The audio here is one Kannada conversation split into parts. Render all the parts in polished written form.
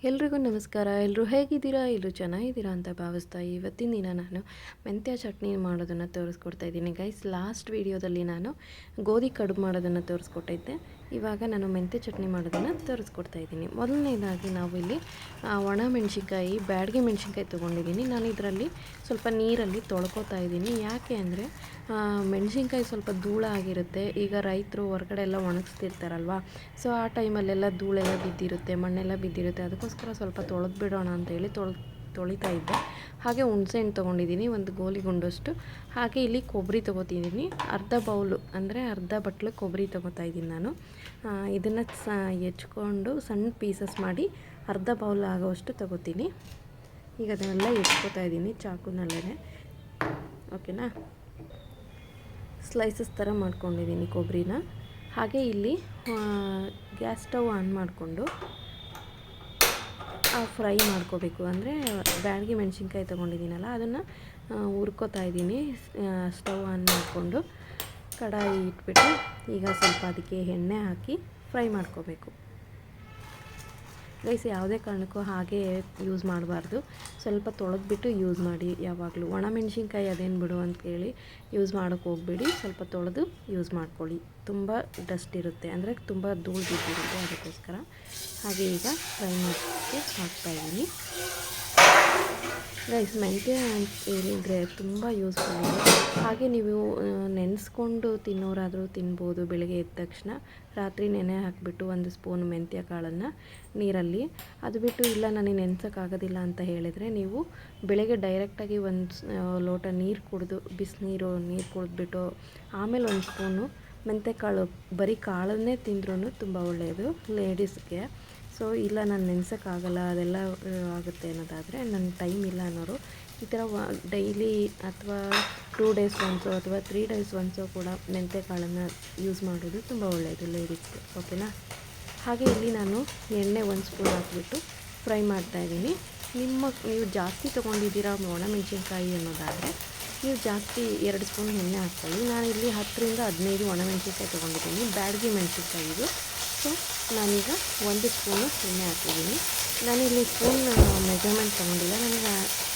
ಎಲ್ರಿಗೂ ನಮಸ್ಕಾರ. ಎಲ್ಲರೂ ಹೇಗಿದ್ದೀರಾ? ಎಲ್ಲರೂ ಚೆನ್ನಾಗಿದ್ದೀರಾ ಅಂತ ಭಾವಿಸ್ತಾ ಇವತ್ತಿನ ದಿನ ನಾನು ಮೆಂತ್ಯ ಚಟ್ನಿ ಮಾಡೋದನ್ನು ತೋರಿಸ್ಕೊಡ್ತಾ ಇದ್ದೀನಿ ಗೈಸ್. ಲಾಸ್ಟ್ ವೀಡಿಯೋದಲ್ಲಿ ನಾನು ಗೋಧಿ ಕಡುಬು ಮಾಡೋದನ್ನು ತೋರಿಸ್ಕೊಟ್ಟಿದ್ದೆ. ಇವಾಗ ನಾನು ಮೆಂತ್ಯ ಚಟ್ನಿ ಮಾಡೋದನ್ನು ತೋರಿಸ್ಕೊಡ್ತಾ ಇದ್ದೀನಿ. ಮೊದಲನೇದಾಗಿ ನಾವು ಇಲ್ಲಿ ಒಣ ಮೆಣಸಿನ್ಕಾಯಿ, ಬ್ಯಾಡಗೆ ಮೆಣಸಿನ್ಕಾಯಿ ತೊಗೊಂಡಿದ್ದೀನಿ. ನಾನು ಇದರಲ್ಲಿ ಸ್ವಲ್ಪ ನೀರಲ್ಲಿ ತೊಳ್ಕೊತಾ ಇದ್ದೀನಿ. ಯಾಕೆ ಅಂದರೆ ಮೆಣಸಿನ್ಕಾಯಿ ಸ್ವಲ್ಪ ಧೂಳ ಆಗಿರುತ್ತೆ. ಈಗ ರೈತರು ಹೊರಗಡೆ ಎಲ್ಲ ಒಣಗಿಸ್ತಿರ್ತಾರಲ್ವ, ಸೊ ಆ ಟೈಮಲ್ಲೆಲ್ಲ ಧೂಳೆಲ್ಲ ಬಿದ್ದಿರುತ್ತೆ, ಮಣ್ಣೆಲ್ಲ ಬಿದ್ದಿರುತ್ತೆ. ಅದಕ್ಕೋಸ್ಕರ ಸ್ವಲ್ಪ ತೊಳೆದು ಬಿಡೋಣ ಅಂತೇಳಿ ತೊಳಿತಾ ಇದ್ದೆ. ಹಾಗೆ ಹುಣಸೆಹಣ್ಣು ತೊಗೊಂಡಿದ್ದೀನಿ, ಒಂದು ಗೋಲಿ ಗುಂಡಷ್ಟು. ಹಾಗೆ ಇಲ್ಲಿ ಕೊಬ್ಬರಿ ತೊಗೋತಿದ್ದೀನಿ, ಅರ್ಧ ಬೌಲು ಅಂದರೆ ಅರ್ಧ ಬಟ್ಲು ಕೊಬ್ಬರಿ ತೊಗೋತಾ ಇದ್ದೀನಿ ನಾನು. ಇದನ್ನು ಹೆಚ್ಕೊಂಡು ಸಣ್ಣ ಪೀಸಸ್ ಮಾಡಿ ಅರ್ಧ ಬೌಲ್ ಆಗೋವಷ್ಟು ತೊಗೋತೀನಿ. ಈಗ ಅದನ್ನೆಲ್ಲ ಹೆಚ್ಕೋತಾ ಇದ್ದೀನಿ ಚಾಕುನಲ್ಲೇ. ಓಕೆನಾ, ಸ್ಲೈಸಸ್ ಥರ ಮಾಡ್ಕೊಂಡಿದ್ದೀನಿ ಕೊಬ್ಬರಿನ. ಹಾಗೆ ಇಲ್ಲಿ ಗ್ಯಾಸ್ ಸ್ಟವ್ ಆನ್ ಮಾಡಿಕೊಂಡು ಫ್ರೈ ಮಾಡ್ಕೋಬೇಕು. ಅಂದರೆ ಬ್ಯಾಡಗಿ ಮೆಣಸಿನ್ಕಾಯಿ ತೊಗೊಂಡಿದ್ದೀನಲ್ಲ ಅದನ್ನು ಹುರ್ಕೋತಾ ಇದ್ದೀನಿ. ಸ್ಟವ್ ಆನ್ ಮಾಡಿಕೊಂಡು ಕಡಾಯಿ ಇಟ್ಬಿಟ್ಟು ಈಗ ಸ್ವಲ್ಪ ಅದಕ್ಕೆ ಎಣ್ಣೆ ಹಾಕಿ ಫ್ರೈ ಮಾಡ್ಕೋಬೇಕು ಗೈಸ್. ಯಾವುದೇ ಕಾರಣಕ್ಕೂ ಹಾಗೆ ಯೂಸ್ ಮಾಡಬಾರ್ದು, ಸ್ವಲ್ಪ ತೊಳೆದ್ಬಿಟ್ಟು ಯೂಸ್ ಮಾಡಿ ಯಾವಾಗಲೂ. ಒಣ ಮೆಣಸಿನ್ಕಾಯಿ ಅದೇನು ಬಿಡು ಅಂತೇಳಿ ಯೂಸ್ ಮಾಡೋಕ್ಕೆ ಹೋಗ್ಬೇಡಿ, ಸ್ವಲ್ಪ ತೊಳೆದು ಯೂಸ್ ಮಾಡ್ಕೊಳ್ಳಿ. ತುಂಬ ಡಸ್ಟ್ ಇರುತ್ತೆ, ಅಂದರೆ ತುಂಬ ಧೂಳು ಬಿದ್ದಿರುತ್ತೆ, ಅದಕ್ಕೋಸ್ಕರ. ಹಾಗೆ ಈಗ ಫ್ರೈ ಮಾಡೋಕ್ಕೆ ಹಾಕ್ತಾಯಿದ್ದೀನಿ ಗೈಸ್. ಮೆಂತ್ಯ ಏನಿದ್ರೆ ತುಂಬ ಯೂಸ್ಫುಲ್ ಇದೆ. ಹಾಗೆ ನೀವು ನೆನೆಸ್ಕೊಂಡು ತಿನ್ನೋರಾದರೂ ತಿನ್ಬೋದು. ಬೆಳಗ್ಗೆ ಎದ್ದ ತಕ್ಷಣ ರಾತ್ರಿ ನೆನೆ ಹಾಕಿಬಿಟ್ಟು ಒಂದು ಸ್ಪೂನ್ ಮೆಂತ್ಯ ಕಾಳನ್ನು ನೀರಲ್ಲಿ, ಅದು ಬಿಟ್ಟು ಇಲ್ಲ ನನಗೆ ನೆನೆಸೋಕ್ಕಾಗೋದಿಲ್ಲ ಅಂತ ಹೇಳಿದರೆ ನೀವು ಬೆಳಗ್ಗೆ ಡೈರೆಕ್ಟಾಗಿ ಒಂದು ಲೋಟ ನೀರು ಕುಡಿದು, ಬಿಸಿನೀರು ಕುಡಿದ್ಬಿಟ್ಟು ಆಮೇಲೆ ಒಂದು ಸ್ಪೂನು ಮೆಂತ್ಯಕಾಳು, ಬರೀ ಕಾಳನ್ನೇ ತಿಂದ್ರೂ ತುಂಬ ಒಳ್ಳೆಯದು ಲೇಡೀಸ್ಗೆ. ಸೊ ಇಲ್ಲ ನಾನು ನೆನೆಸೋಕ್ಕಾಗಲ್ಲ, ಅದೆಲ್ಲ ಆಗುತ್ತೆ ಅನ್ನೋದಾದರೆ, ನನ್ನ ಟೈಮ್ ಇಲ್ಲ ಅನ್ನೋರು ಈ ಥರ ಡೈಲಿ ಅಥವಾ 2 ಡೇಸ್ ಒನ್ಸೋ ಅಥವಾ 3 ಡೇಸ್ ಒನ್ಸೋ ಕೂಡ ಮೆಂತ್ಯಕಾಳನ್ನು ಯೂಸ್ ಮಾಡೋದು ತುಂಬ ಒಳ್ಳೆಯದು ಲೇಡೀಸ್ಗೆ. ಓಕೆನಾ. ಹಾಗೆ ಇಲ್ಲಿ ನಾನು ಎಣ್ಣೆ 1 ಸ್ಪೂನ್ ಹಾಕಿಬಿಟ್ಟು ಫ್ರೈ ಮಾಡ್ತಾಯಿದ್ದೀನಿ. ನೀವು ಜಾಸ್ತಿ ತೊಗೊಂಡಿದ್ದೀರಾ ಒಣ ಮೆಣಸಿನ್ಕಾಯಿ ಅನ್ನೋದಾದರೆ ನೀವು ಜಾಸ್ತಿ 2 ಸ್ಪೂನ್ ಎಣ್ಣೆ ಹಾಕ್ಕೊಳ್ಳಿ. ನಾನಿಲ್ಲಿ 10 ರಿಂದ 15 ಒಣ ಮೆಣಸಿನ್ಕಾಯಿ ತೊಗೊಂಡಿದ್ದೀನಿ, ಬ್ಯಾಡಗಿ ಮೆಣಸಿನ್ಕಾಯಿ ಇದು. ಸೊ ನಾನೀಗ 1 ಸ್ಪೂನು ಎಣ್ಣೆ ಹಾಕಿದ್ದೀನಿ. ನಾನಿಲ್ಲಿ ಸ್ಪೂನ್ ಮೆಜರ್ಮೆಂಟ್ ತೊಗೊಂಡಿಲ್ಲ, ನನಗೆ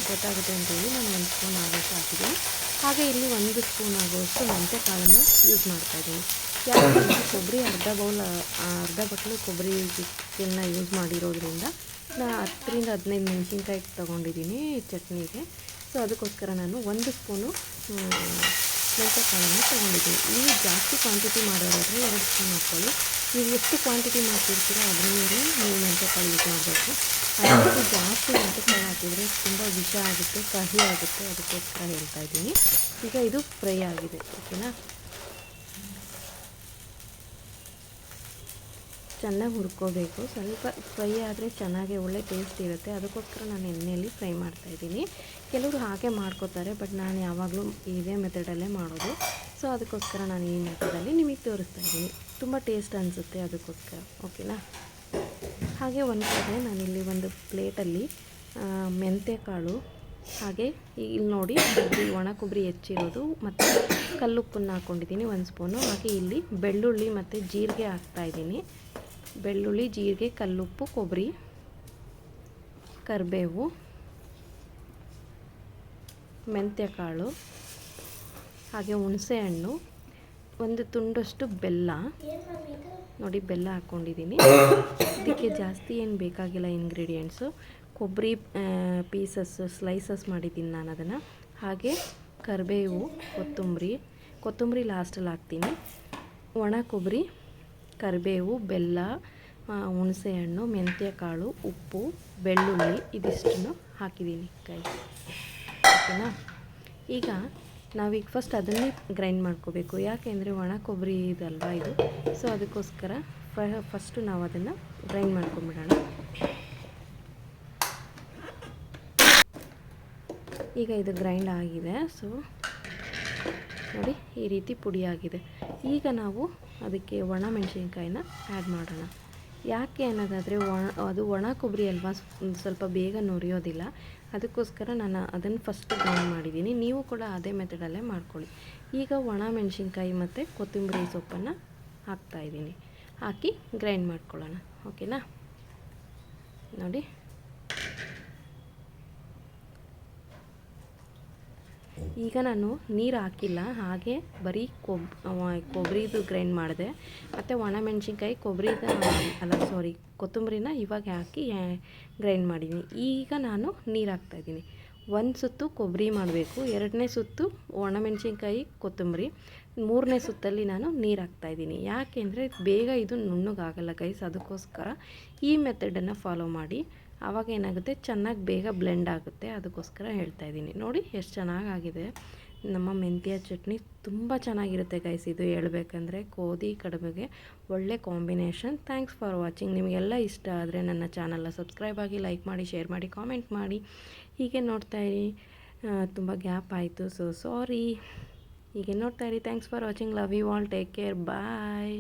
ಗೊತ್ತಾಗುತ್ತೆ ಅಂತೇಳಿ ನಾನು 1 ಸ್ಪೂನ್ ಆಗೋಷ್ಟು ಹಾಕಿದ್ದೀನಿ. ಹಾಗೆ ಇಲ್ಲಿ 1 ಸ್ಪೂನ್ ಆಗೋಷ್ಟು ಮೆಂತ್ಯಕಾಳನ್ನು ಯೂಸ್ ಮಾಡ್ತಾಯಿದ್ದೀನಿ. ಯಾಕಂದರೆ ಕೊಬ್ಬರಿ ಅರ್ಧ ಬಟ್ಲು ಕೊಬ್ಬರಿನ ಯೂಸ್ ಮಾಡಿರೋದ್ರಿಂದ ನಾನು 10 ರಿಂದ 15 ಮೆಣಸಿನ್ಕಾಯಿ ತೊಗೊಂಡಿದ್ದೀನಿ ಚಟ್ನಿಗೆ. ಸೊ ಅದಕ್ಕೋಸ್ಕರ ನಾನು 1 ಸ್ಪೂನು ಮೆಂತ್ಯಕಾಳನ್ನು ತೊಗೊಂಡಿದ್ದೀನಿ. ನೀವು ಜಾಸ್ತಿ ಕ್ವಾಂಟಿಟಿ ಮಾಡೋದಾದರೆ 2 ಸ್ಪೂನ್ ಹಾಕ್ಕೊಳ್ಳಿ. ನೀವು ಎಷ್ಟು ಕ್ವಾಂಟಿಟಿ ಮಾಡ್ತಿರ್ತೀರೋ ಅದ್ರ ಮೇಲೆ ನೀವು ಮೆಂತ್ಯಕಾಳು ಯೂಸ್ ಮಾಡಬೇಕು. ಅದಕ್ಕೆ ಜಾಸ್ತಿ ಮೆಂತ್ಯಕಾಳು ಹಾಕಿದರೆ ತುಂಬ ವಿಷ ಆಗುತ್ತೆ, ಕಹಿ ಆಗುತ್ತೆ, ಅದಕ್ಕೋಸ್ಕರ ಹೇಳ್ತಾ ಇದ್ದೀನಿ. ಈಗ ಇದು ಫ್ರೈ ಆಗಿದೆ. ಓಕೆನಾ. ಚೆನ್ನಾಗಿ ಹುರ್ಕೋಬೇಕು, ಸ್ವಲ್ಪ ಫ್ರೈ ಆದರೆ ಚೆನ್ನಾಗಿ ಒಳ್ಳೆ ಟೇಸ್ಟ್ ಇರುತ್ತೆ. ಅದಕ್ಕೋಸ್ಕರ ನಾನು ಎಣ್ಣೆಯಲ್ಲಿ ಫ್ರೈ ಮಾಡ್ತಾಯಿದ್ದೀನಿ. ಕೆಲವರು ಹಾಗೆ ಮಾಡ್ಕೋತಾರೆ, ಬಟ್ ನಾನು ಯಾವಾಗಲೂ ಇದೇ ಮೆಥಡಲ್ಲೇ ಮಾಡೋದು. ಸೊ ಅದಕ್ಕೋಸ್ಕರ ನಾನು ಈ ಮೆಥಡಲ್ಲಿ ನಿಮಗೆ ತೋರಿಸ್ತಾ ಇದ್ದೀನಿ, ತುಂಬ ಟೇಸ್ಟ್ ಅನಿಸುತ್ತೆ, ಅದಕ್ಕೋಸ್ಕರ. ಓಕೆನಾ. ಹಾಗೆ ಒಂದು ಕಡೆ ನಾನಿಲ್ಲಿ ಒಂದು ಪ್ಲೇಟಲ್ಲಿ ಮೆಂತ್ಯಕಾಳು, ಹಾಗೆ ಇಲ್ಲಿ ನೋಡಿ ಒಣ ಕೊಬ್ಬರಿ ಹೆಚ್ಚಿರೋದು ಮತ್ತು ಕಲ್ಲುಪ್ಪನ್ನು ಹಾಕ್ಕೊಂಡಿದ್ದೀನಿ 1 ಸ್ಪೂನು. ಹಾಗೆ ಇಲ್ಲಿ ಬೆಳ್ಳುಳ್ಳಿ ಮತ್ತು ಜೀರಿಗೆ ಹಾಕ್ತಾಯಿದ್ದೀನಿ. ಬೆಳ್ಳುಳ್ಳಿ, ಜೀರಿಗೆ, ಕಲ್ಲುಪ್ಪು, ಕೊಬ್ಬರಿ, ಕರಿಬೇವು, ಮೆಂತ್ಯಕಾಳು, ಹಾಗೆ ಹುಣಸೆಹಣ್ಣು, 1 ತುಂಡಷ್ಟು ಬೆಲ್ಲ. ನೋಡಿ ಬೆಲ್ಲ ಹಾಕ್ಕೊಂಡಿದ್ದೀನಿ. ಇದಕ್ಕೆ ಜಾಸ್ತಿ ಏನು ಬೇಕಾಗಿಲ್ಲ ಇಂಗ್ರೀಡಿಯೆಂಟ್ಸು. ಕೊಬ್ಬರಿ ಸ್ಲೈಸಸ್ ಮಾಡಿದ್ದೀನಿ ನಾನು ಅದನ್ನು. ಹಾಗೆ ಕರಿಬೇವು, ಕೊತ್ತಂಬರಿ ಲಾಸ್ಟಲ್ಲಿ ಹಾಕ್ತೀನಿ. ಒಣ ಕೊಬ್ಬರಿ, ಕರಿಬೇವು, ಬೆಲ್ಲ, ಹುಣಸೆಹಣ್ಣು, ಮೆಂತ್ಯಕಾಳು, ಉಪ್ಪು, ಬೆಳ್ಳುಳ್ಳಿ, ಇದಿಷ್ಟನ್ನು ಹಾಕಿದ್ದೀನಿ ಗೈಸ್. ಓಕೆನಾ. ಈಗ ನಾವೀಗ ಫಸ್ಟ್ ಅದನ್ನೇ ಗ್ರೈಂಡ್ ಮಾಡ್ಕೋಬೇಕು. ಯಾಕೆಂದರೆ ಒಣ ಕೊಬ್ಬರಿ ಇದಲ್ವ ಇದು, ಸೊ ಅದಕ್ಕೋಸ್ಕರ ಫಸ್ಟು ನಾವು ಅದನ್ನು ಗ್ರೈಂಡ್ ಮಾಡ್ಕೊಂಬಿಡೋಣ. ಈಗ ಇದು ಗ್ರೈಂಡ್ ಆಗಿದೆ. ಸೊ ನೋಡಿ ಈ ರೀತಿ ಪುಡಿಯಾಗಿದೆ. ಈಗ ನಾವು ಅದಕ್ಕೆ ಒಣ ಮೆಣಸಿನ್ಕಾಯಿನ ಆ್ಯಡ್ ಮಾಡೋಣ. ಯಾಕೆ ಅನ್ನೋದಾದರೆ ಅದು ಒಣ ಕೊಬ್ಬರಿ ಅಲ್ವಾ, ಸ್ವಲ್ಪ ಬೇಗ ನುರಿಯೋದಿಲ್ಲ, ಅದಕ್ಕೋಸ್ಕರ ನಾನು ಅದನ್ನು ಫಸ್ಟ್ ಗ್ರೈಂಡ್ ಮಾಡಿದ್ದೀನಿ. ನೀವು ಕೂಡ ಅದೇ ಮೆಥಡಲ್ಲೇ ಮಾಡ್ಕೊಳ್ಳಿ. ಈಗ ಒಣ ಮೆಣಸಿನ್ಕಾಯಿ ಮತ್ತು ಕೊತ್ತಂಬರಿ ಸೊಪ್ಪನ್ನು ಹಾಕ್ತಾಯಿದ್ದೀನಿ. ಹಾಕಿ ಗ್ರೈಂಡ್ ಮಾಡ್ಕೊಳ್ಳೋಣ. ಓಕೆನಾ. ನೋಡಿ. ಈಗ ನಾನು ನೀರು ಹಾಕಿಲ್ಲ, ಹಾಗೆ ಬರೀ ಕೊಬ್ಬರಿದು ಗ್ರೈಂಡ್ ಮಾಡಿದೆ, ಮತ್ತು ಒಣಮೆಣ್ಸಿನ್ಕಾಯಿ ಕೊತ್ತಂಬರಿನ ಇವಾಗ ಹಾಕಿ ಗ್ರೈಂಡ್ ಮಾಡಿದ್ದೀನಿ. ಈಗ ನಾನು ನೀರು ಹಾಕ್ತಾಯಿದ್ದೀನಿ. ಒಂದು ಸುತ್ತು ಕೊಬ್ಬರಿ ಮಾಡಬೇಕು, ಎರಡನೇ ಸುತ್ತು ಒಣಮೆಣ್ಸಿನ್ಕಾಯಿ ಕೊತ್ತಂಬರಿ, ಮೂರನೇ ಸುತ್ತಲ್ಲಿ ನಾನು ನೀರು ಹಾಕ್ತಾಯಿದ್ದೀನಿ. ಯಾಕೆಂದರೆ ಬೇಗ ಇದು ನುಣ್ಣಗಾಗಲ್ಲ ಗೈಸ್, ಅದಕ್ಕೋಸ್ಕರ ಈ ಮೆಥಡನ್ನು ಫಾಲೋ ಮಾಡಿ. ಆವಾಗ ಏನಾಗುತ್ತೆ, ಚೆನ್ನಾಗಿ ಬೇಗ ಬ್ಲೆಂಡ್ ಆಗುತ್ತೆ, ಅದಕ್ಕೋಸ್ಕರ ಹೇಳ್ತಾಯಿದ್ದೀನಿ. ನೋಡಿ ಎಷ್ಟು ಚೆನ್ನಾಗಾಗಿದೆ ನಮ್ಮ ಮೆಂತ್ಯ ಚಟ್ನಿ. ತುಂಬ ಚೆನ್ನಾಗಿರುತ್ತೆ ಗೈಸ್ ಇದು, ಹೇಳ್ಬೇಕಂದ್ರೆ ಗೋಧಿ ಕಡುಬಿಗೆ ಒಳ್ಳೆ ಕಾಂಬಿನೇಷನ್. Thanks for watching. ನಿಮಗೆಲ್ಲ ಇಷ್ಟ ಆದರೆ ನನ್ನ ಚಾನಲ್ನ ಸಬ್ಸ್ಕ್ರೈಬ್ ಆಗಿ, ಲೈಕ್ ಮಾಡಿ, ಶೇರ್ ಮಾಡಿ, ಕಾಮೆಂಟ್ ಮಾಡಿ. ಹೀಗೆ ನೋಡ್ತಾಯಿರಿ. ತುಂಬ ಗ್ಯಾಪ್ ಆಯಿತು, ಸೊ ಸಾರಿ. ಹೀಗೆ ನೋಡ್ತಾಯಿರಿ. Thanks for watching. Love you all. Take care. Bye.